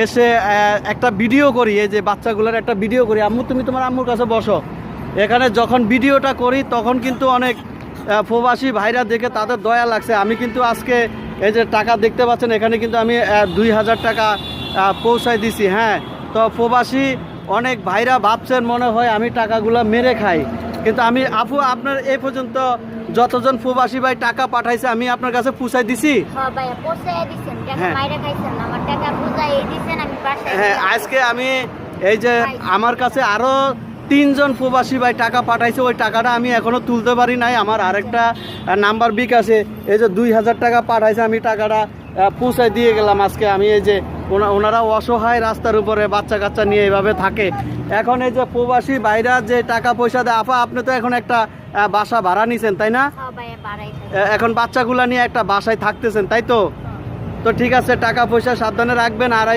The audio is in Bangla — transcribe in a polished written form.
এসে একটা ভিডিও করি, এই যে বাচ্চাগুলোর একটা ভিডিও করি। আম্মু তুমি তোমার আম্মুর কাছে বসো। এখানে যখন ভিডিওটা করি তখন কিন্তু অনেক প্রবাসী ভাইরা দেখে তাদের দয়া লাগছে। আমি কিন্তু আজকে এই যে টাকা দেখতে পাচ্ছেন, এখানে কিন্তু আমি 2000 টাকা পৌঁছায় দিছি। হ্যাঁ, তো প্রবাসী অনেক ভাইরা ভাবছেন মনে হয় আমি টাকাগুলো মেরে খাই, কিন্তু আমি আপু আপনার এই পর্যন্ত যতজন প্রবাসী ভাই টাকা পাঠাইছে আমি আপনার কাছে পৌঁছাই দিছি। হ্যাঁ, আজকে আমি এই যে আমার কাছে আরো 3 জন প্রবাসী ভাই টাকা পাঠাইছে, ওই টাকাটা আমি এখনো তুলতে পারি নাই। আমার আরেকটা নাম্বার বিকাশে এই যে 2000 টাকা পাঠাইছে, আমি টাকাটা পৌঁছায় দিয়ে গেলাম আজকে। আমি এই যে ওনারা অসহায় রাস্তার উপরে বাচ্চা কাচ্চা নিয়ে এইভাবে থাকে। এখন এই যে প্রবাসী ভাইরা যে টাকা পয়সা দেয়, আপা আপনি তো এখন একটা বাসা ভাড়া নিছেন তাই না? এখন বাচ্চাগুলা নিয়ে একটা বাসায় থাকতেছেন তাই তো? তো ঠিক আছে, টাকা পয়সা সাবধানে রাখবেন। আর